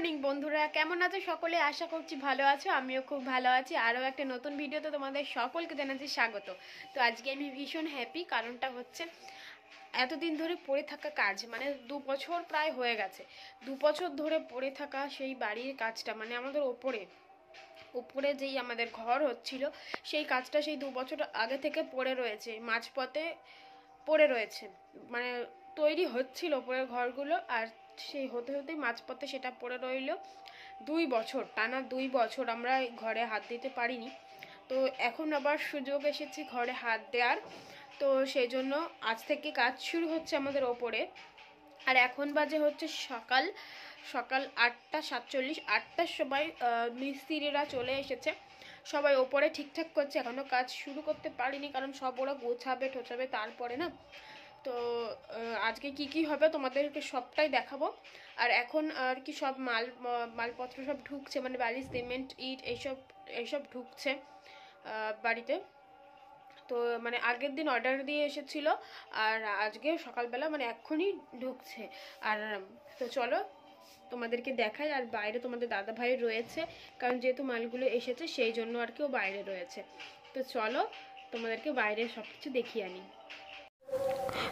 Morning বন্ধুরা, কেমন আছো সকলে? আশা করছি ভালো আছো। আমিও খুব ভালো আছি। আরও একটা নতুন ভিডিওতে তোমাদের সকলকে জানাচ্ছি স্বাগত। তো আজকে আমি ভীষণ হ্যাপি, কারণটা হচ্ছে এতদিন ধরে পড়ে থাকা কাজ, মানে 2 বছর প্রায় হয়ে গেছে। 2 বছর ধরে পড়ে থাকা সেই বাড়ির কাজটা, মানে আমাদের উপরে যেই আমাদের ঘর হচ্ছিল সেই কাজটা সেই 2 বছর আগে থেকে পড়ে রয়েছে, মাঝপথে পড়ে রয়েছে। মানে তৈরি হচ্ছিল উপরের ঘরগুলো, আর সেই হতে হতেই মাঝপথে সেটা পড়ে রইল। 2 বছর টানা 2 বছর আমরা ঘরে হাত দিতে পারিনি। তো এখন আবার সুযোগ এসেছে ঘরে হাত দেওয়ার। তো সেই জন্য আজ থেকে কাজ শুরু হচ্ছে আমাদের ওপরে। আর এখন বাজে হচ্ছে সকাল 8:47। 8টার সময় মিস্ত্রিরা চলে এসেছে, সবাই ওপরে ঠিকঠাক করছে। এখনও কাজ শুরু করতে পারিনি, কারণ সব ওরা গোছাবে টোছাবে তারপরে না। তো আজকে কি হবে তোমাদেরকে সবটাই দেখাবো। আর এখন আর কি সব মালপত্র সব ঢুকছে, মানে বালি, সিমেন্ট, ইট এইসব ঢুকছে বাড়িতে। তো মানে আগের দিন অর্ডার দিয়ে এসেছিলো, আর আজকে সকালবেলা মানে এক্ষুনি ঢুকছে। আর তো চলো তোমাদেরকে দেখাই। আর বাইরে তোমাদের দাদা ভাই রয়েছে, কারণ যেহেতু মালগুলো এসেছে সেই জন্য আর কি ও বাইরে রয়েছে। তো চলো তোমাদেরকে বাইরে সব কিছু দেখিয়ে আনি।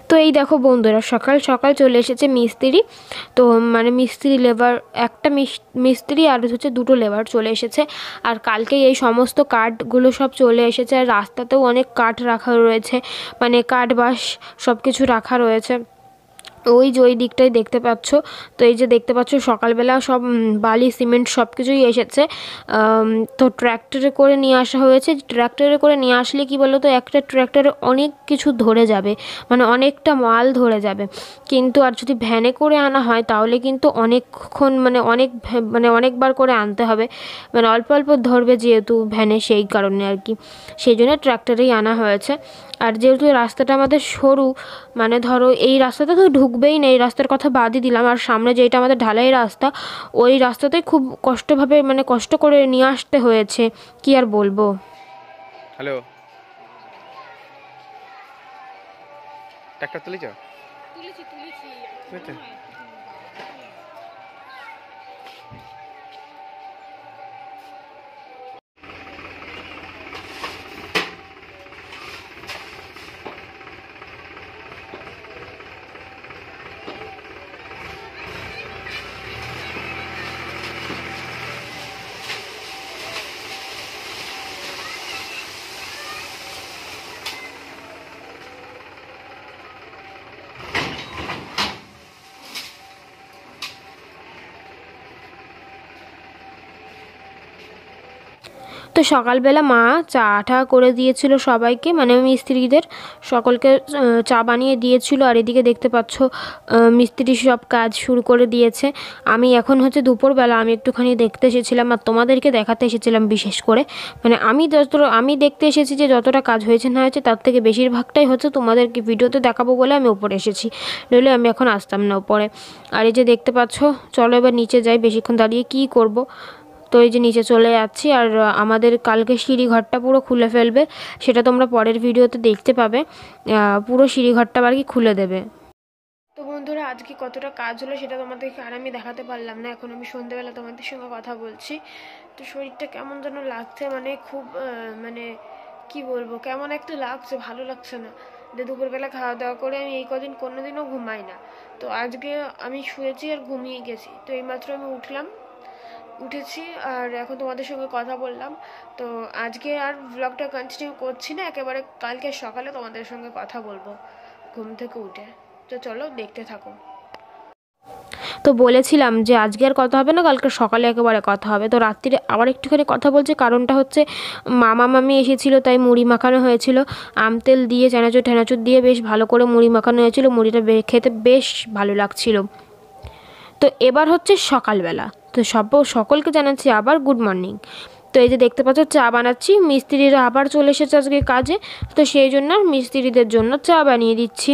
তো এই দেখো বন্ধুরা, সকাল সকাল চলে এসেছে মিস্ত্রি। তো মানে মিস্ত্রি লেবার, একটা মিস্ত্রি আর হচ্ছে 2টো লেবার চলে এসেছে। আর কালকেই এই সমস্ত কাঠগুলো সব চলে এসেছে। আর রাস্তাতেও অনেক কাঠ রাখা রয়েছে, মানে কাঠ বাঁশ সব কিছু রাখা রয়েছে। ওই যে ওই দিকটাই দেখতে পাচ্ছ। তো এই যে দেখতে পাচ্ছ সকালবেলা সব বালি সিমেন্ট সব কিছুই এসেছে। তো ট্র্যাক্টরে করে নিয়ে আসা হয়েছে। ট্র্যাক্টরে করে নিয়ে আসলে কি বলো তো, একটা ট্র্যাক্টরে অনেক কিছু ধরে যাবে, মানে অনেকটা মাল ধরে যাবে। কিন্তু আর যদি ভ্যানে করে আনা হয় তাহলে কিন্তু অনেকক্ষণ, মানে অনেকবার করে আনতে হবে, মানে অল্প অল্প ধরবে যেহেতু ভ্যানে, সেই কারণে আর কি সেই জন্য ট্র্যাক্টরেই আনা হয়েছে। আর যেহেতু রাস্তাটা আমাদের সরু, মানে ধরো এই রাস্তাতে তো ঢুকবেই না, এই রাস্তার কথা বাদই দিলাম। আর সামনে যেটা আমাদের ঢালাই রাস্তা, ওই রাস্তাতে খুব কষ্ট করে নিয়ে আসতে হয়েছে, কি আর বলবো। হ্যালো, ট্রাক্টর তুলেছি। তো সকালবেলা মা চা টা করে দিয়েছিল সবাইকে, মানে মিস্ত্রিদের সকলকে চা বানিয়ে দিয়েছিল। আর এদিকে দেখতে পাচ্ছ মিস্ত্রি সব কাজ শুরু করে দিয়েছে। আমি এখন হচ্ছে দুপুরবেলা আমি একটুখানি দেখতে এসেছিলাম, আর তোমাদেরকে দেখাতে এসেছিলাম বিশেষ করে। মানে আমি দেখতে এসেছি যে যতটা কাজ হয়েছে না হয়েছে তার থেকে বেশিরভাগটাই হচ্ছে তোমাদেরকে ভিডিওতে দেখাবো বলে আমি ওপরে এসেছি, নইলে আমি এখন আসতাম না ওপরে। আর এই যে দেখতে পাচ্ছ, চলো এবার নিচে যাই, বেশিক্ষণ দাঁড়িয়ে কী করব। তো এই যে নিচে চলে যাচ্ছি। আর আমাদের কালকে সিঁড়িঘরটা পুরো খুলে ফেলবে, সেটা তোমরা পরের ভিডিওতে দেখতে পাবে। পুরো সিঁড়িঘরটা আর কি খুলে দেবে। তো বন্ধুরা, আজকে কতটা কাজ হলো সেটা তোমাদেরকে আর আমি দেখাতে পারলাম না। এখন আমি সন্ধ্যেবেলা তোমাদের সঙ্গে কথা বলছি। তো শরীরটা কেমন যেন লাগছে, মানে খুব মানে কি বলবো, কেমন একটা লাগছে, ভালো লাগছে না। যে দুপুরবেলা খাওয়া দাওয়া করে আমি এই কদিন কোনোদিনও ঘুমাই না। তো আজকে আমি শুয়েছি আর ঘুমিয়ে গেছি। তো এইমাত্র আমি উঠেছি আর এখন তোমাদের সঙ্গে কথা বললাম। তো আজকে আর ব্লগটা কন্টিনিউ করছি না, একেবারে কালকে সকালে তোমাদের সঙ্গে কথা বলবো ঘুম থেকে উঠে। তো চলো দেখতে থাকো। তো বলেছিলাম যে আজকে আর কথা হবে না, কালকে সকালে একেবারে কথা হবে। তো রাত্রিরে আবার একটুখানি কথা বলছি, কারণটা হচ্ছে মামা মামি এসেছিলো, তাই মুড়ি মাখানো হয়েছিল। আম তেল দিয়ে চানাচুর ঠানাচুর দিয়ে বেশ ভালো করে মুড়ি মাখানো হয়েছিল। মুড়িটা খেতে বেশ ভালো লাগছিল। তো এবার হচ্ছে সকালবেলা। তো সকলকে জানাচ্ছি আবার গুড মর্নিং। তো এই যে দেখতে পাচ্ছ চা বানাচ্ছি, মিস্ত্রিরা আবার চলে এসেছে আজকে কাজে। তো সেই জন্য মিস্ত্রিদের জন্য চা বানিয়ে দিচ্ছি।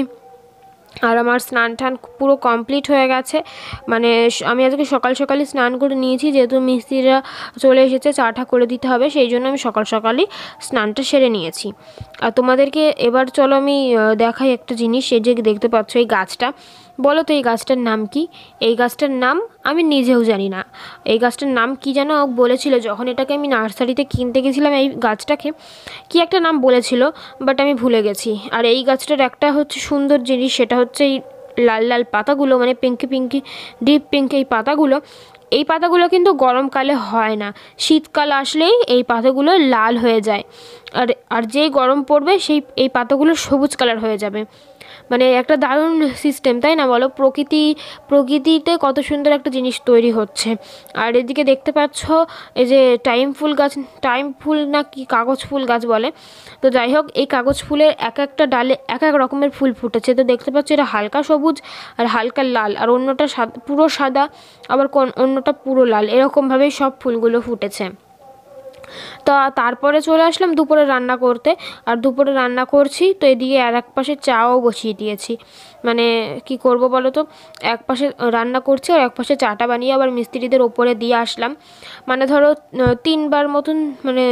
আর আমার স্নান টান পুরো কমপ্লিট হয়ে গেছে, মানে আমি আজকে সকাল সকালই স্নান করে নিয়েছি, যেহেতু মিস্ত্রিরা চলে এসেছে চাটা করে দিতে হবে, সেই জন্য আমি সকাল সকালই স্নানটা সেরে নিয়েছি। আর তোমাদেরকে এবার চলো আমি দেখাই একটা জিনিস। এই যে দেখতে পাচ্ছ এই গাছটা, বলো তো এই গাছটার নাম কি? এই গাছটার নাম আমি নিজেও জানি না। এই গাছটার নাম কি যেন বলেছিল, যখন এটাকে আমি নার্সারিতে কিনতে গেছিলাম এই গাছটাকে কি একটা নাম বলেছিল, বাট আমি ভুলে গেছি। আর এই গাছটার একটা হচ্ছে সুন্দর জিনিস, সেটা হচ্ছে এই লাল লাল পাতাগুলো, মানে পিঙ্কি পিঙ্কি ডিপ পিঙ্ক এই পাতাগুলো কিন্তু গরমকালে হয় না, শীতকাল আসলেই এই পাতাগুলো লাল হয়ে যায়। আর আর যেই গরম পড়বে এই পাতাগুলো সবুজ কালার হয়ে যাবে। মানে একটা দারুণ সিস্টেম, তাই না বলো? প্রকৃতিতে কত সুন্দর একটা জিনিস তৈরি হচ্ছে। আর এদিকে দেখতে পাচ্ছ এই যে টাইম ফুল না কি কাগজ ফুল গাছ বলে, তো যাই হোক এই কাগজ ফুলের এক একটা ডালে এক এক রকমের ফুল ফুটেছে। তো দেখতে পাচ্ছ এটা হালকা সবুজ আর হালকা লাল, আর অন্যটা পুরো সাদা, আবার অন্যটা পুরো লাল, এরকমভাবেই সব ফুলগুলো ফুটেছে। তো তারপরে চলে আসলাম দুপুরে রান্না করতে। আর দুপুরে রান্না করছি, তো এদিকে আর এক পাশে চাও বসিয়ে দিয়েছি। মানে কি করব বলো তো, এক পাশে রান্না করছি আর এক পাশে চাটা বানিয়ে আবার মিস্ত্রিদের ওপরে দিয়ে আসলাম। মানে ধরো 3বার মতন, মানে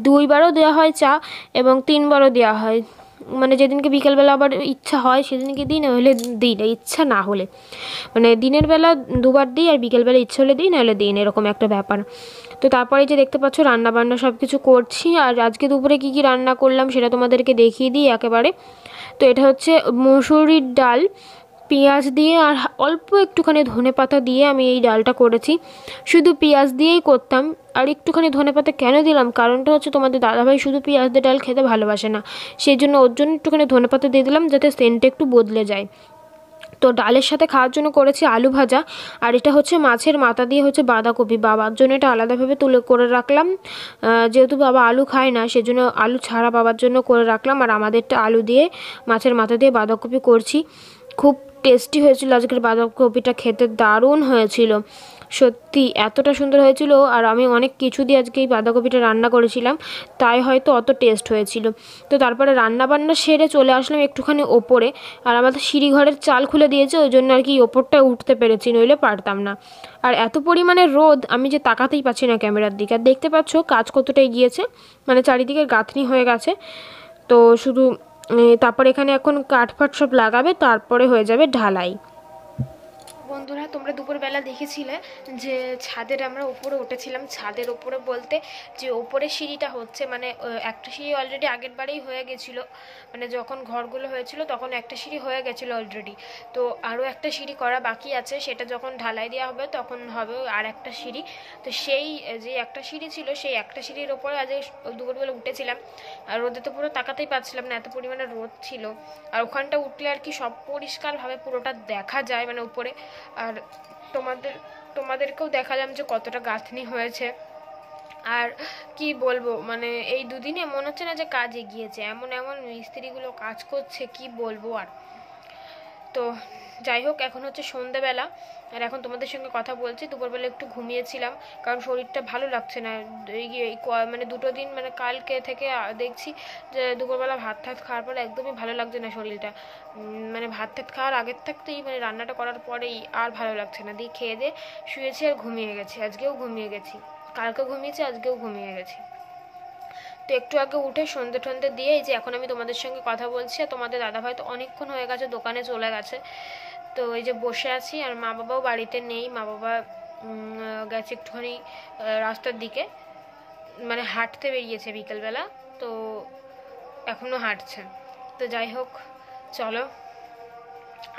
2বারও দেওয়া হয় চা এবং 3বারও দেওয়া হয়। মানে যেদিনকে বিকেলবেলা আবার ইচ্ছা হয় সেদিনকে দিই, না হলে দিই না, ইচ্ছা না হলে। মানে দিনের বেলা 2বার দিই আর বিকেলবেলা ইচ্ছা হলে দিই, না হলে দিই না, এরকম একটা ব্যাপার। তো তারপরে যে দেখতে পাচ্ছ রান্না বান্না সব কিছু করছি। আর আজকে দুপুরে কী কী রান্না করলাম সেটা তোমাদেরকে দেখিয়ে দিই একেবারে। তো এটা হচ্ছে মুসুরির ডাল, পেঁয়াজ দিয়ে আর অল্প একটুখানি ধনেপাতা দিয়ে আমি এই ডালটা করেছি। শুধু পেঁয়াজ দিয়েই করতাম, আর একটুখানি ধনেপাতা কেন দিলাম, কারণটা হচ্ছে তোমাদের দাদাভাই শুধু পেঁয়াজ দিয়ে ডাল খেতে ভালোবাসে না, সেই জন্য ওর জন্য একটুখানি ধনেপাতা দিয়ে দিলাম যাতে সেন্টটা একটু বদলে যায়। তো ডালের সাথে খাওয়ার জন্য করেছি আলু ভাজা। আর এটা হচ্ছে মাছের মাথা দিয়ে হচ্ছে বাঁধাকপি, বাবার জন্য এটা আলাদাভাবে তুলে করে রাখলাম। যেহেতু বাবা আলু খায় না সেজন্য আলু ছাড়া বাবার জন্য করে রাখলাম। আর আমাদেরটা আলু দিয়ে মাছের মাথা দিয়ে বাঁধাকপি করছি। খুব টেস্টি হয়েছিল আজকের বাঁধাকপিটা, খেতে দারুণ হয়েছিল, সত্যি এতটা সুন্দর হয়েছিল। আর আমি অনেক কিছু দিয়ে আজকে এই বাঁধাকপিটা রান্না করেছিলাম, তাই হয়তো অত টেস্ট হয়েছিল। তো তারপরে রান্না বান্না সেরে চলে আসলাম একটুখানি ওপরে। আর আমাদের সিঁড়িঘরের চাল খুলে দিয়েছে, ওই জন্য আর কি ওপরটায় উঠতে পেরেছি, নইলে পারতাম না। আর এত পরিমাণে রোদ, আমি যে তাকাতেই পাচ্ছি না ক্যামেরার দিকে। আর দেখতে পাচ্ছ কাজ কতটা এগিয়েছে, মানে চারিদিকে গাঁথনি হয়ে গেছে। তো শুধু তারপর এখানে এখন কাঠফাট সব লাগাবে, তারপরে হয়ে যাবে ঢালাই। বন্ধুরা, তোমরা দুপুরবেলা দেখেছিলে যে ছাদের আমরা উপরে উঠেছিলাম। ছাদের উপরে বলতে যে উপরে সিঁড়িটা হচ্ছে, মানে একটা সিঁড়ি অলরেডি আগের বারেই হয়ে গেছিলো, মানে যখন ঘরগুলো হয়েছিল তখন একটা সিঁড়ি হয়ে গেছিলো অলরেডি। তো আরও একটা সিঁড়ি করা বাকি আছে, সেটা যখন ঢালাই দেওয়া হবে তখন হবে আর একটা সিঁড়ি। তো সেই যে একটা সিঁড়ি ছিল, সেই একটা সিঁড়ির ওপরে আজ দুপুরবেলা উঠেছিলাম। আর রোদে তো পুরো তাকাতেই পাচ্ছিলাম না, এত পরিমাণে রোদ ছিল। আর ওখানটা উঠলে আর কি সব পরিষ্কারভাবে পুরোটা দেখা যায়, মানে উপরে। আর তোমাদেরকেও দেখালাম যে কতটা গাঁথনি হয়েছে। আর কি বলবো, মানে এই দুদিনে মনে হচ্ছে না যে কাজ এগিয়েছে, এমন এমন মিস্ত্রিগুলো কাজ করছে, কি বলবো আর। তো যাই হোক, এখন হচ্ছে সন্ধ্যেবেলা, আর এখন তোমাদের সঙ্গে কথা বলছি। দুপুরবেলা একটু ঘুমিয়েছিলাম, কারণ শরীরটা ভালো লাগছে না। মানে 2 দিন, মানে কালকে থেকে দেখছি যে দুপুরবেলা ভাত খাওয়ার পর একদমই ভালো লাগছে না শরীরটা। মানে ভাত খাওয়ার আগের থাকতেই, মানে রান্নাটা করার পরেই আর ভালো লাগছে না। দিয়ে খেয়ে দিয়ে শুয়েছি আর ঘুমিয়ে গেছি। আজকেও ঘুমিয়ে গেছি, কালকে ঘুমিয়েছি, আজকেও ঘুমিয়ে গেছি। তো একটু আগে উঠে সন্ধে টন্ধে দিয়ে এই যে এখন আমি তোমাদের সঙ্গে কথা বলছি। আর তোমাদের দাদাভাই তো অনেকক্ষণ হয়ে গেছে দোকানে চলে গেছে। তো এই যে বসে আছি, আর মা বাবাও বাড়িতে নেই। মা বাবা গেছে একটুখানি রাস্তার দিকে, মানে হাঁটতে বেরিয়েছে বিকেলবেলা, তো এখনও হাঁটছে। তো যাই হোক, চলো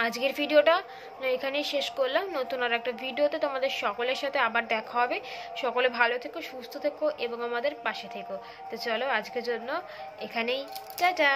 আজকের ভিডিওটা এখানেই শেষ করলাম। নতুন আর একটা ভিডিওতে তোমাদের সকলের সাথে আবার দেখা হবে। সকলে ভালো থেকো, সুস্থ থেকো এবং আমাদের পাশে থেকো। তো চলো আজকের জন্য এখানেই টাটা।